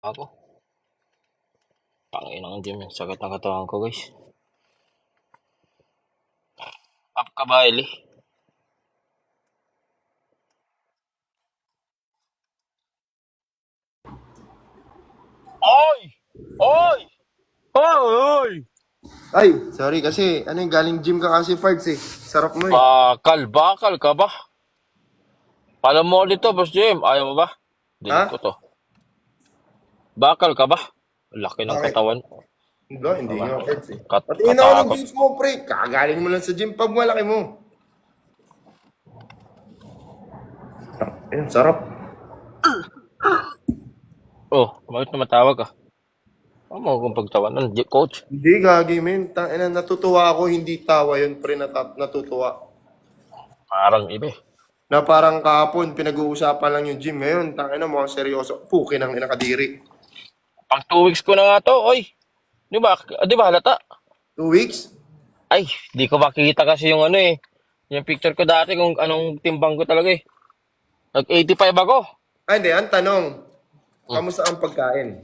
Ako. Panginang gym yan. Sakit ng katawan ko, guys. Up ka ba, Eli? Oy! Oy! Oy! Ay, sorry kasi ano yung galing gym ka kasi parts eh. Sarap mo eh. Bakal ka ba? Paano mo ulit to, Boss Jim? Ayaw mo ba? Dinig ko Ha? to. Bakal ka ba? Laki ng Bakit? katawan. Hindi Diba? nga parts eh. Patingin ako ng Katakot. games mo, pre. Kagaling mo lang sa gym pag malaki mo. Ayun, sarap. Oh, bakit na matawag ka? Ano mo kung pagtawanan, coach? Hindi, gagi, men. Tangina, natutuwa ako, hindi tawa yun, pre. Natutuwa. Parang iba eh. Na parang kahapon, pinag-uusapan lang yung gym. Ngayon, tangina, mukhang seryoso. Puki ng inakadiri. Pang 2 weeks ko na nga to, oy. Di ba halata? 2 weeks? Ay, di ko makita kasi yung ano eh. Yung picture ko dati kung anong timbang ko talaga eh. Nag-85 ako. Ah, hindi. Ang tanong, Hmm. kamusta ang pagkain?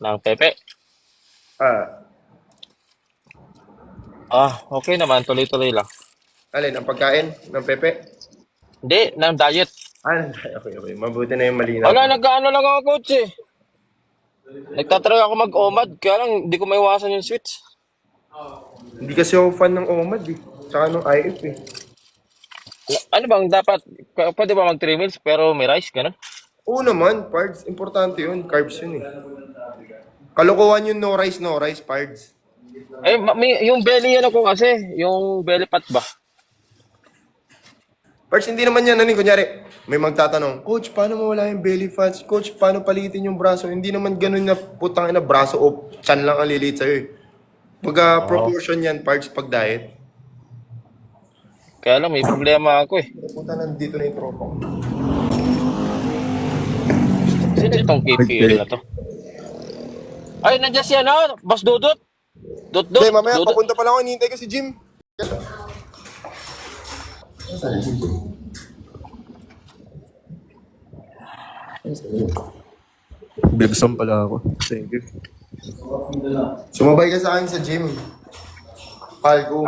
Ng Pepe. Ah, Okay naman. Tuloy-tuloy lang. alin, ang pagkain ng Pepe? Hindi, ng diet. Ah, okay, okay. Mabuti na yung malinaw. Wala, nag-ano lang ako, coach eh. Nagtatry ako mag-OMAD, kaya lang hindi ko maiwasan yung switch. Hindi kasi ako fan ng OMAD eh. Tsaka ng IF eh. Ano bang dapat, pwede ba mag 3 meals pero may rice, ganun? Oo naman, pards. Importante yun. Carbs yun eh. Kalokohan yung no rice, pards. Eh, yung belly ano ko kasi, yung belly fat ba? Pards, hindi naman yan. Ano, kunyari, may magtatanong, Coach, paano mawala yung belly fats? Coach, paano palitin yung braso? Hindi naman ganun na putang ina braso o chan lang ang lilit sa'yo eh. Oo. Proportion yan, pards, pag diet. Kaya lang, may problema ako eh. Puta, nandito na yung tropa ko. Sino itong KPL na to? Ay, nandiyan si ano, Boss Dudut. Hindi, Dudut, mamaya, Dudut. papunta pa lang ako. Hinihintay ko si Jim. Bigsom pala ako. Thank you. Sumabay ka sa akin sa gym. Pal ko.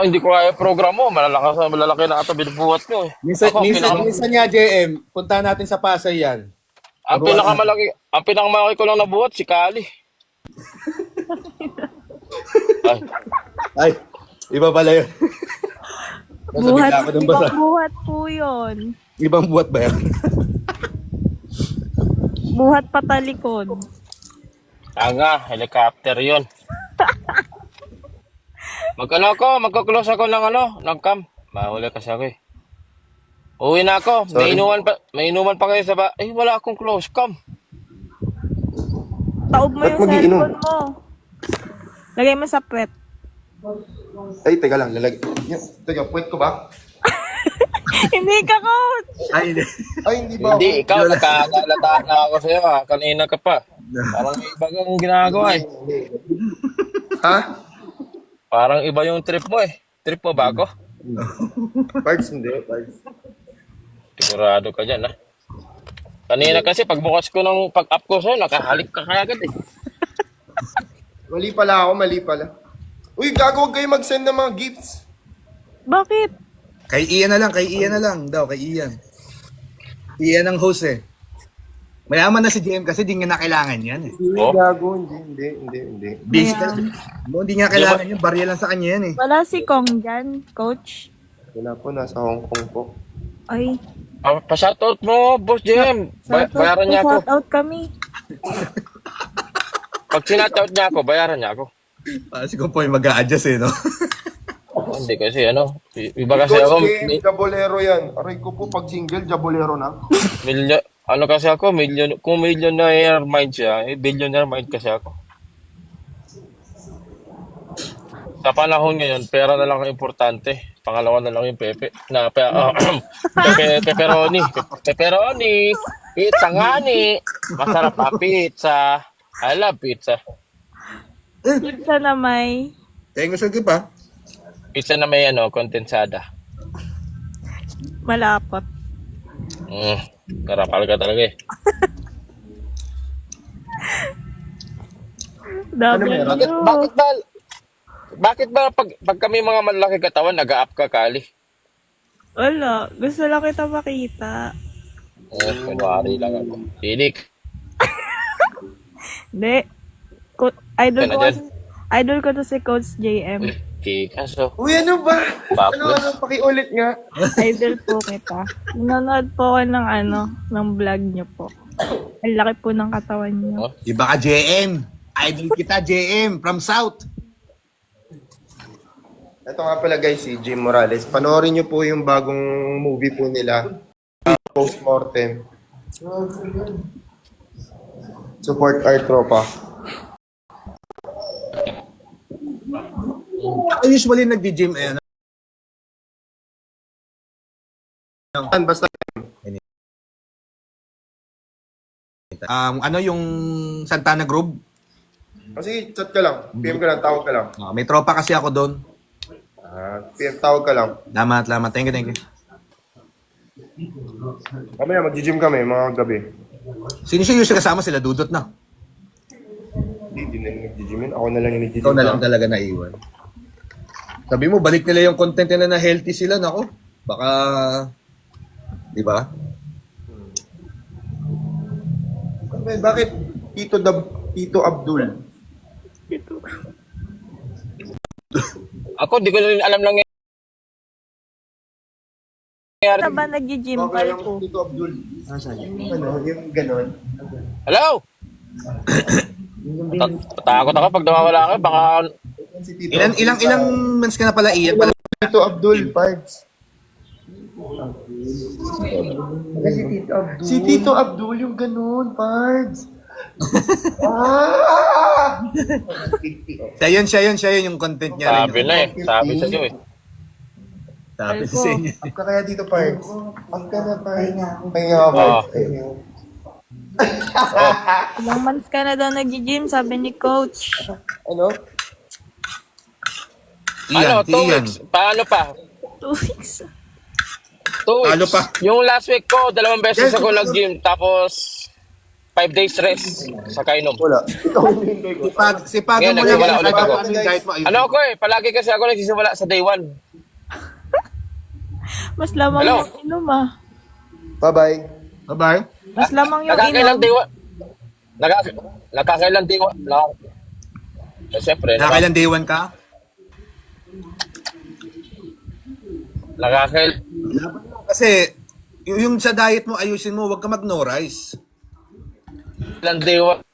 Hindi ko kaya program mo. Malalaki na ata binubuhat ko eh. Minsan, Ako, minsan, minsan nga, JM, punta natin sa Pasay yan. ang pinakamalaki ko lang nabuhat, si Kali. Ay, Ay, iba pala yun. Buhat, Bigla ako ng basa. ibang buhat po yun. Ibang buhat ba yan? Buhat patalikod. helicopter yon. Magko-close ako ng cam. Mahuli kasi ako eh. Uwi na ako. Sorry. May inuman pa kayo sa ba? Eh, wala akong close cam. Taob mo Ba't yung mag-iinom? cellphone mo. Lagay mo sa puwet. Ay, teka lang. Teka, puwet ko ba? Hindi ka, coach! Ay, hindi. Ay, hindi ba ako? Hindi, ikaw, nagkakalataan na ako sa'yo ha. Kanina ka pa. Parang may iba kang ginagawa eh. Ha? Parang iba yung trip mo eh. Trip mo bago? Parts, hindi. Parts. Sigurado ka dyan ha. Kanina kasi pag-up ko sa'yo, nakahalik ka kagad eh. Mali pala ako, mali pala. Uy, gago, huwag kayo mag-send ng mga gifts. Bakit? Kay Ian na lang daw, kay Ian. Ian ang host eh. Mayaman na si JM kasi di nga na kailangan yan eh. Hindi, Oh? gago. Hindi. Busy ka. Hindi nga kailangan yun, barya lang sa kanya yan eh. Wala si Kong dyan, coach. Wala po, nasa Hong Kong po. Ay, Pa-shoutout mo, Boss Jim. Bayaran niya ako. shout out kami. Pag sinat-out niya ako, bayaran niya ako. Kasi kung po yung mag-a-adjust eh, no? Hindi kasi iba kasi Coach ako, Game, Jabolero yan. Aray ko po, pag single, Jabolero na. kasi ako, kung millionaire mind siya, billionaire mind kasi ako. Sa panahon ngayon, pera na lang ang importante. Pangalawa na lang yung pepe. Pepperoni. Pepperoni. Pizza nga ni. Masarap pa pizza. I love pizza. Pizza na may Kaya gusto ko pa. Pizza na may kondensada. malapot. Mm. Karapal ka talaga eh. W. Bakit ba pag kami mga malaki katawan, nag-up ka kali? Wala. Gusto lang kita makita. Kunwari lang ako. Pinik. Hindi. Ka na dyan. Idol ko to si Coach JM. Kaso, Uy, ano ba? Baklas. Ano, pakiulit nga. Idol po kita. Nanonood po ako ng vlog niyo po. Ang laki po ng katawan niyo. Oh. Iba ka, JM. Idol kita, JM, from South. Ito nga pala guys, si Jim Morales. Panoorin nyo po yung bagong movie po nila. Postmortem. Support our tropa. Usually nagdi-gym, Basta ano yung Santana Grove? Sige, chat ka lang. PM ka lang, tawag ka lang. May tropa kasi ako doon. PM, tawag ka lang. Salamat. Thank you. Mamaya, mag-gym kami, mga gabi. Sino yung kasama sila? Dudot na. Hindi na yung nag-gym yun. Ako na lang yung nag-gym. Ikaw na lang talaga naiwan. Sabi mo, balik nila yung content nila na healthy sila. Nako, baka, di ba? Bakit Tito Abdul? Ako, di ko rin alam lang nangyari. Na ba nag-gym Okay pal lang, ko? Tito Abdul. Yung ganon. Hello? Takot ako pag nawawala ka, baka Si Tito Ilang months ka na pala, Ian? Pala, Tito Abdul, Pards. Si Tito Abdul, yung ganon, Pards. siya yun yung content niya. sabi na eh. Sabi sa iyo eh. Sabi sa inyo. Up ka kaya dito, Pards. Up ka na, Pards. Pahinga ka, Pards. Ilang months ka na daw nag-gym, sabi ni Coach. Ano? Ano, 2 Ian. weeks? Paano pa? 2 weeks. 2 weeks. Paano pa? Yung last week ko, 2 beses ako nag-gym, tapos 5 days rest sa kainom. Wala. Ikaw yung hintay ko. Sipagan Ngayon, mo lang nagsimula yan. ulit ako. Ano yung diet mo? Ano ako eh, palagi kasi ako nagsisimula sa day 1. Mas lamang Hello? yung inom ah. Bye-bye. Bye-bye. Mas lamang yung Nakakailang inom. day 1. Nakakailang day 1. Siyempre, Nakakailan day one ka? Kasi, yung sa diet mo, ayusin mo, huwag ka mag-no rice. day 1.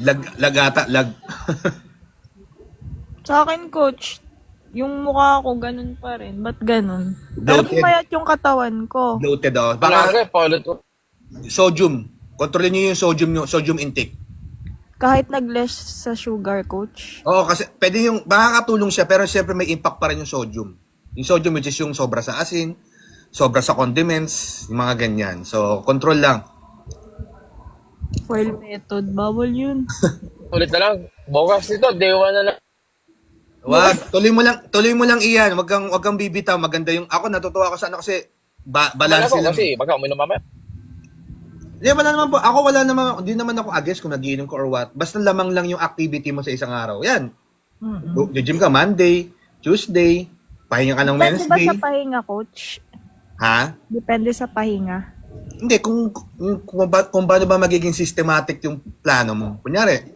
Lag. Sa akin, Coach, yung mukha ko ganun pa rin. Ba't ganun? Pero Bloated. pumayat yung katawan ko. Bloated oh. Baka, Baka paulit ko. sodium. Kontrolin niyo yung sodium intake. Kahit nag-less sa sugar, Coach. Oo, kasi pwede yung, makakatulong siya, pero siyempre may impact pa rin yung sodium. Yung sodium which is yung sobra sa asin, sobra sa condiments, yung mga ganyan. So, control lang. Foil method. Bawal yun. Ulit na lang. Bukas nito, day 1 na lang. Wag, tuloy mo lang iyan. Wag kang bibitaw. Maganda yung, ako natutuwa ako sa ano kasi, balance Wala ko lang. kasi, baka uminom mamaya. Wala naman po. Ako hindi naman ako against kung nagiinom ko or what. Basta lamang lang yung activity mo sa isang araw. Yan. Gym ka Monday, Tuesday, pahinga ka ng Depende ba Wednesday. sa pahinga, Coach? Ha? Depende sa pahinga. Hindi, kung paano ba magiging systematic yung plano mo. Kunyari,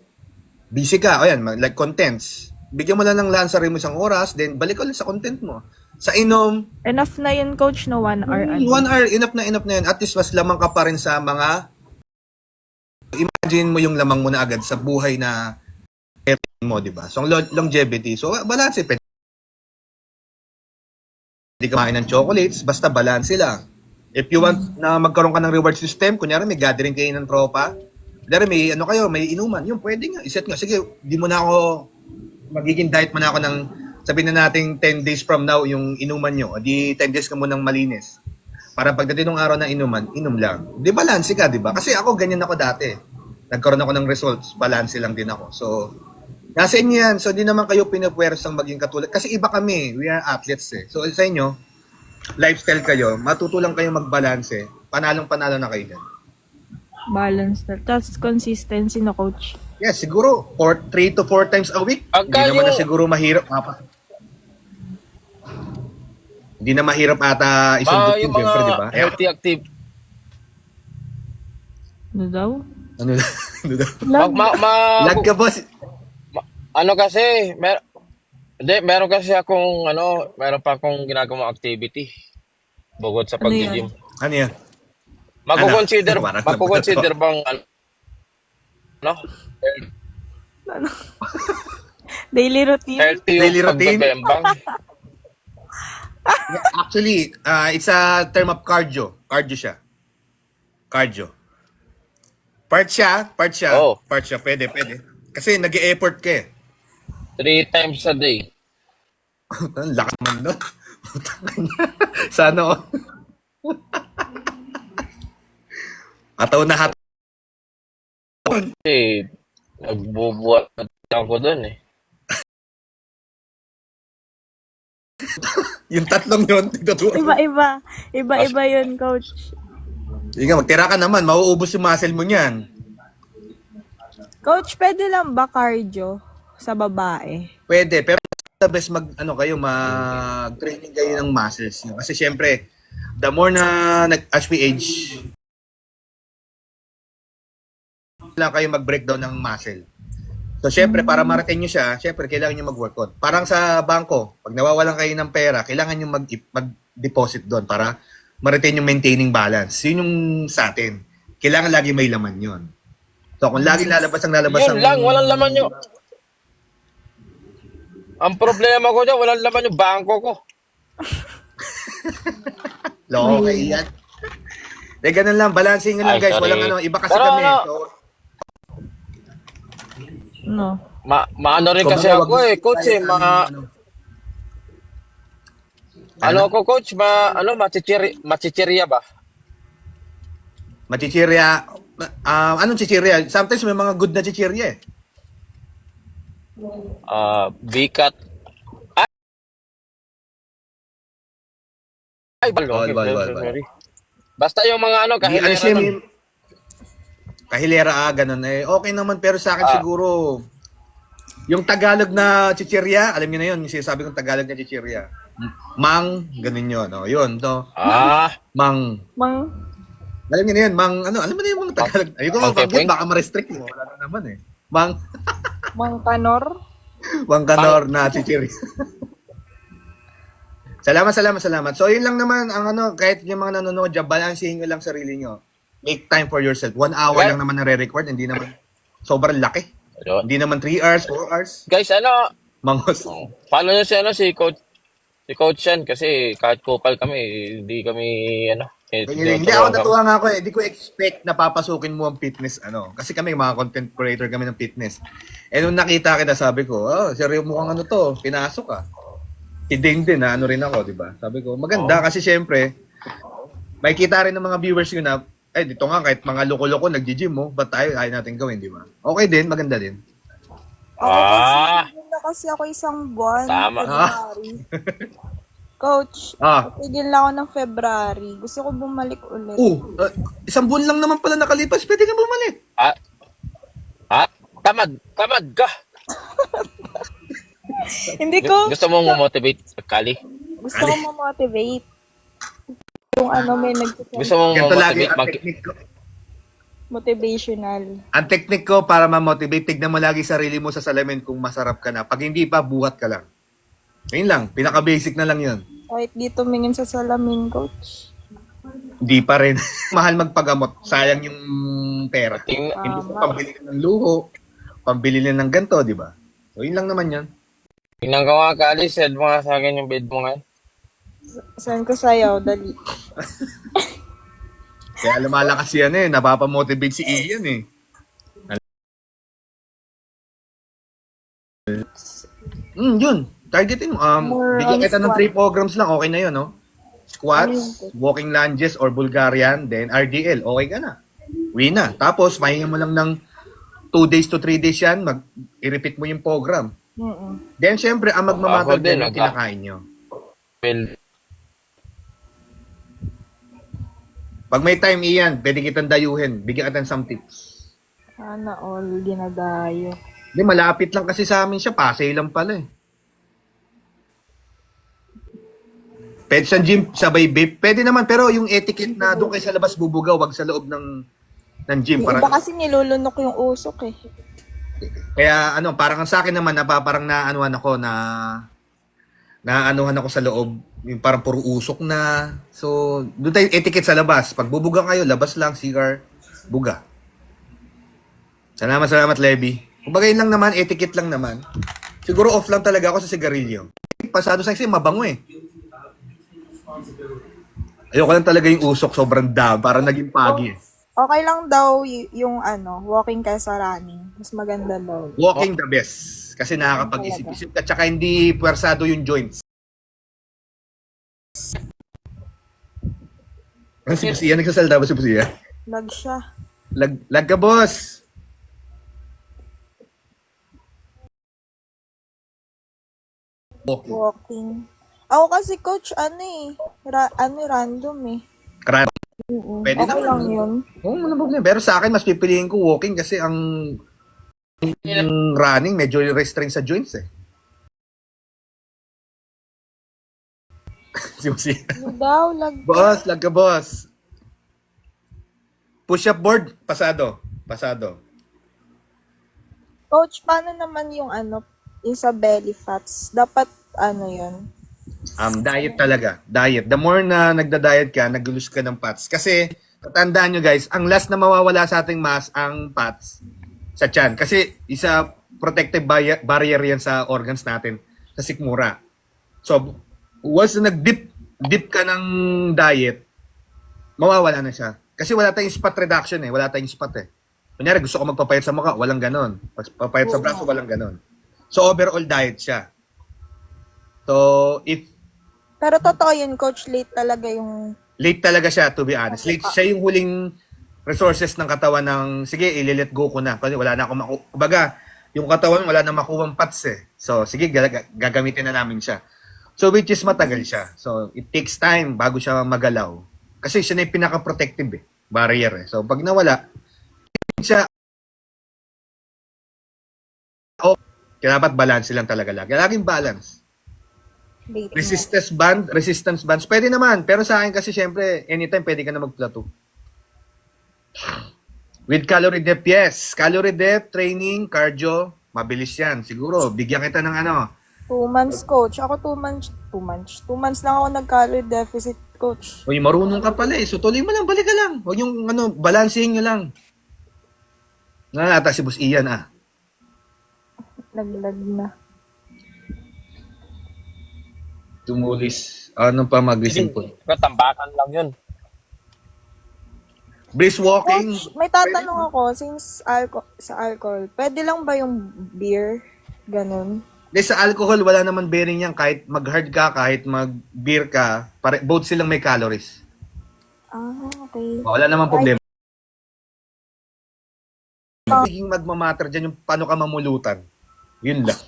busy ka, o yan, like contents. Bigyan mo lang ng lansari mo isang oras, then balik ulit sa content mo. Sa inom, Enough na yun, Coach, no? 1 hour. 1 hour, enough na yan. At least mas lamang ka pa rin sa mga, imagine mo yung lamang mo na agad sa buhay na mo, di ba? So, longevity. So, balance. Pwede kumain ng chocolates, basta balance lang. If you want na magkaroon ka ng reward system, kunyari may gathering kayo ng tropa, kunyari may inuman, yun, pwede nga. Iset nga, sige, di mo na ako, magiging diet mo na ako ng, sabihin na natin 10 days from now yung inuman nyo, di 10 days ka munang malinis. Para pagdating ng araw na inuman, inom lang. Di balance ka, di ba? Kasi ako, ganyan ako dati. Nagkaroon ako ng results, balance lang din ako. So, nasa inyo yan. So, di naman kayo pinapwersang maging katulad. Kasi iba kami, we are athletes eh. So, sa inyo, lifestyle kayo, matutulang kayo magbalance eh. panalong-panalo na kayo dyan. Balance na. Tapos consistency na, coach. Yes, siguro 3 to 4 times a week. Pagka Hindi naman na yung- siguro mahirap. Hindi na mahirap ata isundot Yung yun, siyempre, mga di ba? healthy active. Ano daw? Ano na? Ano na? Lag. Lag ka, boss. Ano kasi, meron kasi akong, meron pa akong ginagawang activity. Bukod sa Ano yan? pag-gym. Ano yan? Makukonsider, Parang makukonsider bang, Ano? Daily routine? healthy yung Daily routine? pagbebembang? Actually, it's a term of cardio. Cardio siya. Cardio. Part siya. Oh. Part siya. Pwede. Kasi nag-e-effort ka eh. 3 times a day. Ang lakas man nun. Sana all. Ataw na hataw. Kasi, nagbubuhat ako dun eh. Yung tatlong yun, tigtuturo. Iba-iba. Iba-iba yun, coach. Sige, magtira ka naman. Mauubos yung muscle mo niyan. Coach, pwede lang ba cardio sa babae? Pwede, pero the best mag-training kayo ng muscles niyo. Kasi syempre, the more na as we age, lang kayo mag-breakdown ng muscle. So, syempre, para marating nyo siya, syempre, kailangan nyo mag-workout. Parang sa bangko, pag nawawalan kayo ng pera, kailangan nyo mag-deposit doon para ma-retain yung maintaining balance. Yun yung sa atin. Kailangan lagi may laman yun. So, kung lagi lalabas Yun ang... lang, walang laman yun. Ang problema ko dyan, walang laman yung bangko ko. Loko kayo yan. Eh, ganun lang. Balancing lang, Ay, guys. sorry. Walang iba kasi Pero kami. ano, So, No. Maano rin kasi kumbaga, ako wag- eh, coach eh, coach, machichirya ba? Machichirya. Anong chichirya? Sometimes may mga good na chichirya eh. Bikat. Ay, Bal. sorry. Basta yung mga kahilera siya, nun. kahilera, ganun eh. Okay naman, pero sa akin siguro, yung Tagalog na chichirya, alam niyo na yun, yung sinasabi kong Tagalog na chichirya. Mang, ganun yun. Oh, yun, to. Mang. Mang, Alam niyo na yun, mang, alam mo na yung mga Tagalog. Ayoko Mang mabanggit, Pepeng? baka ma-restrict mo. Wala na naman eh. Mang, Mang Kanor? Mang Kanor na chichirya. Salamat. So, yun lang naman ang kahit yung mga nanonood dyan, balansehin nyo lang sarili nyo. Make time for yourself. 1 hour Well, lang naman nare-record, hindi naman sobrang laki. Ayun. Hindi naman 3 hours, 4 hours. Guys, Mangos. follow nyo si Coach Yan kasi kahit kupal kami, hindi kami, Hindi ako natuwa nga ako eh. Hindi ko expect na papasukin mo ang fitness Kasi kami mga content creator kami ng fitness. Eh nung nakita kita sabi ko, seryo mukhang to, pinasok ah. Si Dane din na rin ako, di ba? Sabi ko, maganda kasi syempre, may kita rin ng mga viewers ko na, dito nga kahit mga loko-loko nagji-gym mo, ba't ayaw natin gawin, di ba? Okay din, maganda din. Tigil na kasi ako isang buwan. Tama. February. Coach, tigil na ako ng February. Gusto ko bumalik ulit. Isang buwan lang naman pala nakalipas, pwede ka bumalik. Tamad ka. Hindi ko. Gusto mo motivate Kali? Gusto ko ma-motivate. Yung may nagsasabi. Gusto mo Ganito lagi motivate ang technique ko. Motivational. Ang technique ko para ma-motivate, tignan mo lagi sarili mo sa salamin kung masarap ka na. Pag hindi pa, buhat ka lang. Ayun lang, pinaka-basic na lang yun. Kahit di tumingin sa salamin, coach. Hindi pa rin. Mahal magpagamot. Sayang yung pera. Hindi mo pambili ka ng luho, pambili na ng ganito, di ba? So, yun lang naman yan. Tingnan ko nga Kali, send mo nga sa akin yung bed mo ngayon. Saan ko sa'yo? Dali. Kaya lumalakas yan napapamotivate si Ian Yun. Targetin mo. More Bigyan on kita ng squat. 3 programs lang. Okay na yun, no? Squats, walking lunges or Bulgarian, then RDL. Okay ka na. Win na. Tapos, mahinga mo lang ng 2 days to 3 days yan. I-repeat mo yung program. Then, syempre, ang magmamagal Ako din, din ang kinakain nyo. Well, Pag may time, Ian, pwede kitang dayuhin. Bigyan kita ng some tips. Sana all dinadayo. Hindi, malapit lang kasi sa amin siya. Pasay lang pala eh. Pwede sa gym, sabay vape. Pwede naman, pero yung etiquette na doon kayo sa labas bubuga, wag sa loob ng gym. Yung iba kasi nilulunok yung usok eh. Kaya ano, parang sa akin naman, parang naanuhan ako naanuhan ako sa loob. Yung parang puro usok na. So, doon tayo etiquette sa labas. Pag bubuga kayo, labas lang, cigar, buga. Salamat, Levi. Kumbaga yun lang naman, etiquette lang naman. Siguro off lang talaga ako sa sigarilyo. Pasado sa kasi mabango eh. Ayoko lang talaga yung usok, sobrang dam, parang naging pagi eh. Okay lang daw yung walking kaysa running. Mas maganda daw. Walking the best. Kasi nakakapag-isip-isip at saka hindi puwersado yung joints. Ano si Busia? Nagsasalda ba si Busia? Lag siya. Lag ka, boss! Walking. Ako kasi coach, random eh. Karan. Pwede Okay naman. lang yun. Oo, walang problema. Pero sa akin, mas pipiliin ko walking kasi yung running medyo restrain sa joints eh. Si Busia. Ano daw, lag. Boss, lag ka, boss. Push-up board, pasado. Coach, paano naman yung yung sa belly fats? Dapat yun? Diet talaga. Diet. The more na nagda-diet ka, nag-lose ka ng fats. Kasi, tatandaan nyo guys, ang last na mawawala sa ating mass, ang fats sa tiyan. Kasi, isa protective barrier yan sa organs natin, sa sikmura. So, once na nag-dip ka ng diet, mawawala na siya. Kasi wala tayong spot reduction eh. Wala tayong spot eh. Kunyari, gusto ko magpapayat sa mukha, walang ganon. Pagpapayat sa braso, walang ganon. So, overall diet siya. So, Pero totoo yun, coach, late talaga yung... late talaga siya, to be honest. Late siya yung huling resources ng katawan ng, sige, i-let go ko na. Kasi wala na akong kumbaga, yung katawan wala na makuwang fats eh. So, sige, gagamitin na namin siya. So, which is matagal siya. So, it takes time bago siya magalaw. Kasi siya na yung pinaka-protective eh, barrier eh. So, pag nawala, siya, dapat balance lang talaga lagi. Laging balance. Late na. Resistance bands, pwede naman. Pero sa akin kasi syempre, anytime pwede ka na mag-plateau. With calorie depth, yes. Calorie depth, training, cardio, mabilis yan. Siguro, bigyan kita ng 2 months, coach. Ako 2 months. 2 months lang ako nag-calorie deficit, coach. Uy, marunong ka pala eh. So, tuloy mo lang, balik ka lang. Huwag yung balansehin nyo lang. Nalata si Boss Ian Naglag na. Tumulis. Ano pa magising po? Tambakan lang yun. Brisk walking. Coach, may tatanong ako, since sa alcohol, pwede lang ba yung beer? Ganon. Sa alcohol, wala naman bearing yan. Kahit mag-hard ka, kahit mag-beer ka, both silang may calories. Okay. Wala naman problema. Magiging magmamatter dyan yung paano ka mamulutan. Yun lang.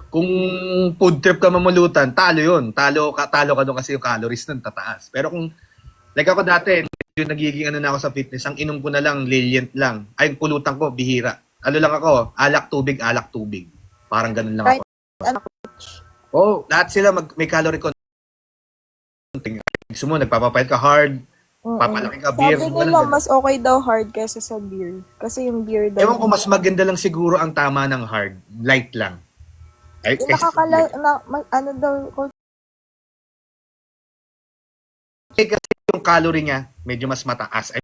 Kung food trip ka mamulutan, talo yun. Talo ka doon kasi yung calories nun tataas. Pero kung, like ako dati, yung nagiging na ako sa fitness, ang inom ko na lang, Liliant lang. Ay, pulutan ko, bihira. Ano lang ako, alak tubig. Parang ganun lang ako. Lahat sila may calorie content. Gusto mo, nagpapapayat ka hard, papalaki ka beer. Sabi nila, mas okay daw hard kaysa sa beer. Kasi yung beer daw... Ewan ko, mas maganda lang siguro ang tama ng hard. Light lang. Yung ano daw, coach? Kasi yung calorie niya, medyo mas mataas.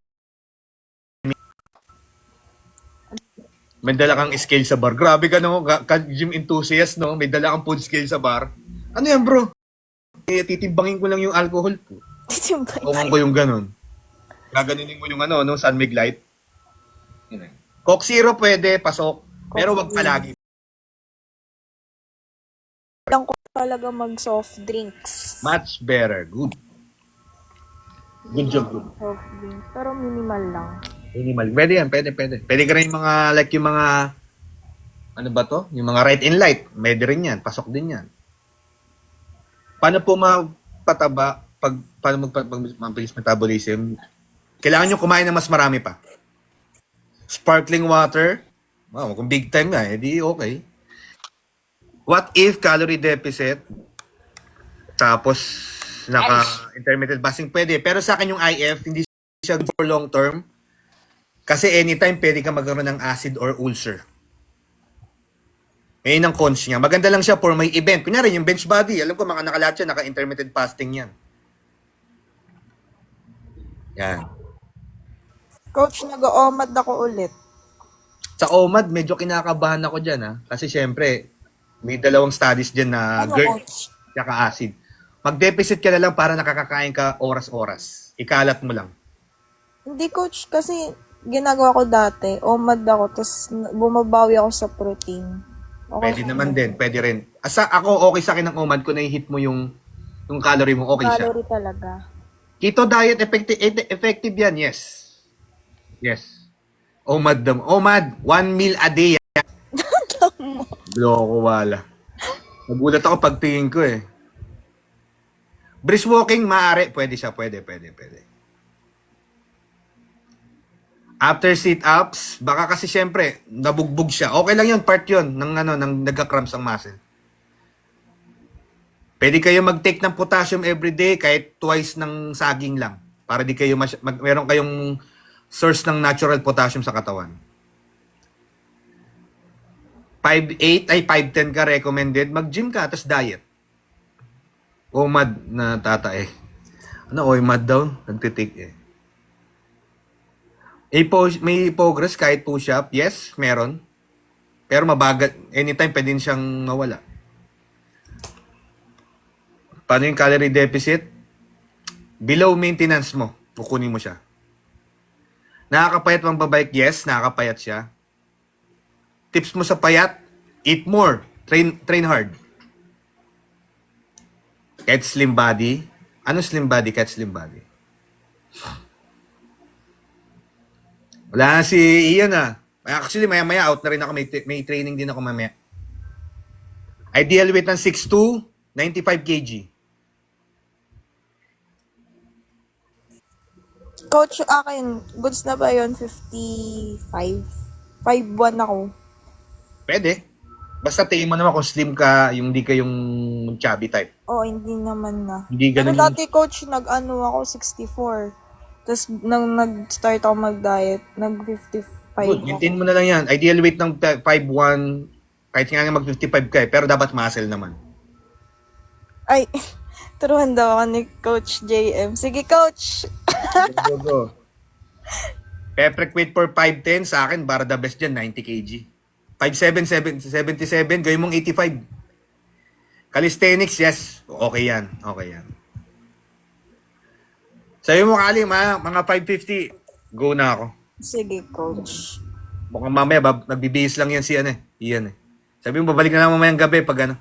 May dala kang scale sa bar. Grabe ka, no? Gym enthusiast, no? May dala kang food scale sa bar. Ano yan, bro? Titimbangin ko lang yung alcohol po. Tungan ko yung ganun. Gaganinin mo yung no? Sun Mig Light. Coke Zero pwede, pasok. Pero wag palagi. Lang ko talaga mag-soft drinks. Much better. Good. Good job, good. Soft drinks. Pero minimal lang. Minimal. Pwede yan, pwede. Pwede ka rin yung mga, like yung mga, ano ba to? Yung mga right and light. Pwede rin yan. Pasok din yan. Paano po mapataba paano mabilis metabolism, kailangan nyo kumain ng mas marami pa. Sparkling water, wow, kung big time nga, edi okay. What if calorie deficit, tapos naka-intermittent fasting, pwede. Pero sa akin yung IF, hindi siya good for long term. Kasi anytime pwede ka magkaroon ng acid or ulcer. Ngayon ang cons niya. Maganda lang siya for may event. Kunyari yung bench body, alam ko mga nakalat yan, naka-intermittent fasting yan. Yan. Coach, nag-OMAD ako ulit. Sa OMAD, medyo kinakabahan ako dyan, ha? Kasi syempre, may dalawang studies dyan na Ano, GERD coach? tsaka acid. Mag-deficit ka na lang para nakakakain ka oras-oras. Ikalat mo lang. Hindi, coach, kasi ginagawa ko dati. OMAD ako, tapos bumabawi ako sa protein. Okay. Pwede naman din, pwede rin. Asa ako, okay sa akin ng OMAD kung na-hit mo yung calorie mo, okay siya. Calorie talaga. Keto diet, effective yan, yes. Yes. OMAD, 1 meal a day. Loko, wala. Nagulat ako pagtingin ko eh. Brisk walking, maaari. Pwede siya, pwede. After sit-ups, baka kasi syempre, nabugbog siya. Okay lang yun, part yun, ng nagka-cramps ang muscle. Pwede kayo mag-take ng potassium everyday, kahit twice ng saging lang. Para di kayo, meron kayong source ng natural potassium sa katawan. 5'8", ay 5'10" ka recommended. Mag-gym ka, tapos diet. OMAD na tatae. Ano, OMAD daw? Nagtitake eh. May progress kahit push-up? Yes, meron. Pero mabagal. Anytime pwede siyang mawala. Paano yung calorie deficit? Below maintenance mo. Kukunin mo siya. Nakakapayat bang babike? Yes, nakakapayat siya. Tips mo sa payat? Eat more. Train hard. Kahit slim body. Ano slim body? Kahit slim body. Wala na si Ian ah. Actually, maya-maya out na rin ako. May training din ako mamaya. Ideal weight ng 6'2", 95 kg. Coach, akin, goods na ba yun? 55? 5'1" ako. Pwede. Basta tingin mo naman kung slim ka, yung hindi ka yung chubby type. Oo, hindi naman na. Hindi Pero ganun yung... dati, coach, nag-ano ako, 64. Tapos, nang nag-start ako mag-diet, nag-55 Good, ako. maintain mo na lang yan. Ideal weight ng 5'1", kahit nga mag-55 ka eh, pero dapat muscle naman. Ay, turuan daw ako ni Coach JM. Sige, Coach! Go. Peprec weight for 5'10", sa akin, para the best dyan, 90 kg. 5'7", 77, gawin mong 85. Calisthenics, yes. Okay yan. Sabi mo, Kalim, mga 550, go na ako. Sige, Coach. Mukhang mamaya, nagbibihis lang yan si Ian eh. Sabi mo, babalik na lang mamayang gabi pag ano.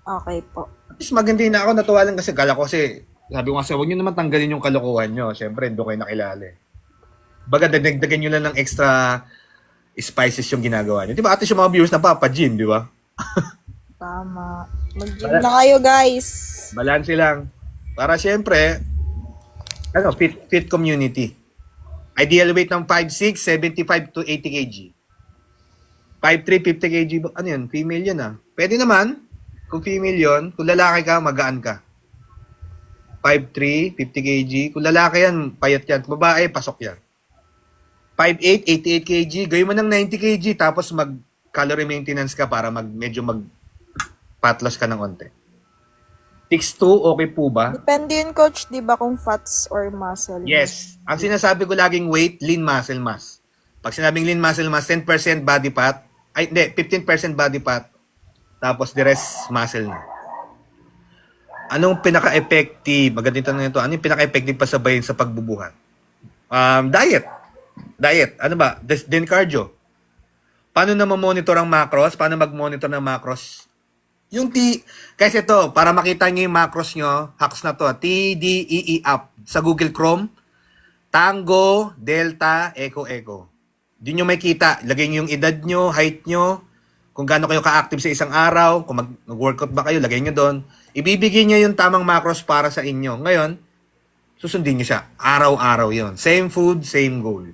Okay po. At least maganda na ako, natuwa lang kasi kala ko kasi, sabi ko kasi, huwag nyo naman tanggalin yung kalokohan nyo. Siyempre, doon kayo nakilala eh. Baga, dagdagan nyo lang ng extra spices yung ginagawa nyo. Di ba, at least yung mga viewers na papa-gym, di ba? Tama. Mag-gym na kayo, guys. Balanse lang. Para siyempre, fit community. Ideal weight ng 5'6", 75 to 80 kg. 5'3", 50 kg. Ano yun? Female yun ah. Pwede naman. Kung female yun, kung lalaki ka, magaan ka. 5'3", 50 kg. Kung lalaki yan, payat yan. Babae, pasok yan. 5'8", 88 kg. Gawin mo ng 90 kg, tapos mag-calorie maintenance ka para medyo mag-fat-loss ka ng onte. 6'2", okay po ba? Depende yun, Coach, di ba, kung fats or muscle? Yes. Ang sinasabi ko laging weight, lean muscle mass. Pag sinabing lean muscle mass, 10% body fat, 15% body fat, tapos the rest muscle na. Anong pinaka-effective? Magandang tanong ito. Ano yung pinaka-effective pasabayin sa pagbubuhat? Diet. Ano ba? Then cardio. Paano na monitor ang macros? Paano mag-monitor ng macros? Kasi ito, para makita nyo yung macros nyo, hacks na to, TDEE app sa Google Chrome, Tango, Delta, Echo. Di nyo may kita. Lagay nyo yung edad nyo, height nyo, kung gaano kayo ka-active sa isang araw, kung mag-workout ba kayo, lagay nyo doon. ibibigay niya yung tamang macros para sa inyo. Ngayon, susundin niyo siya. Araw-araw yon. Same food, same goal.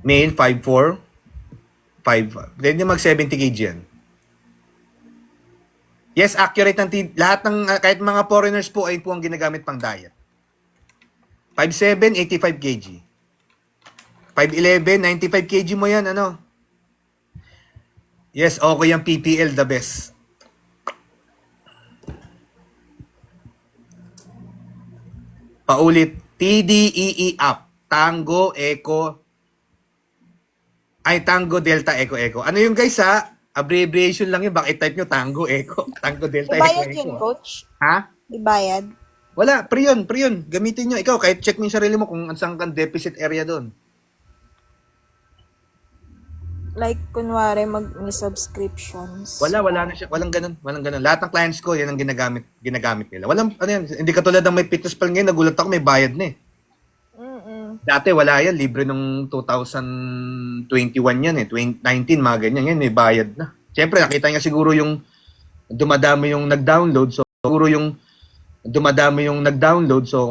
Male, 5'4", 5'5". Then yung mag 70 kg yan. Yes, accurate ang lahat ng, kahit mga foreigners po ay po ang ginagamit pang diet. 5'7", 85 kg. 5'11", 95 kg mo yan, ano? Yes, okay yung PPL, the best. Paulit, TDEE up. Tango, Echo, Tango, Delta, Echo, Echo. Ano yung guys ha? Abbreviation lang yun. Bakit type nyo Tango, Echo? Tango, Delta, Echo, Ibayad yun, Echo. coach. Ha? Ibayad. Wala, pre yun. Gamitin nyo. Ikaw, kahit check mo yung sarili mo kung saan kang deficit area doon. Like, kunwari, may subscriptions. Wala na siya. Walang ganun. Lahat ng clients ko, yan ang ginagamit nila. Walang, ano yan, hindi katulad ng may fitness plan ngayon, nagulat ako, may bayad na eh. Dati wala yan, libre nung 2021 yan eh, 2019, mga ganyan, yan, may bayad na. Siyempre, nakita niya siguro yung dumadami yung nag-download, so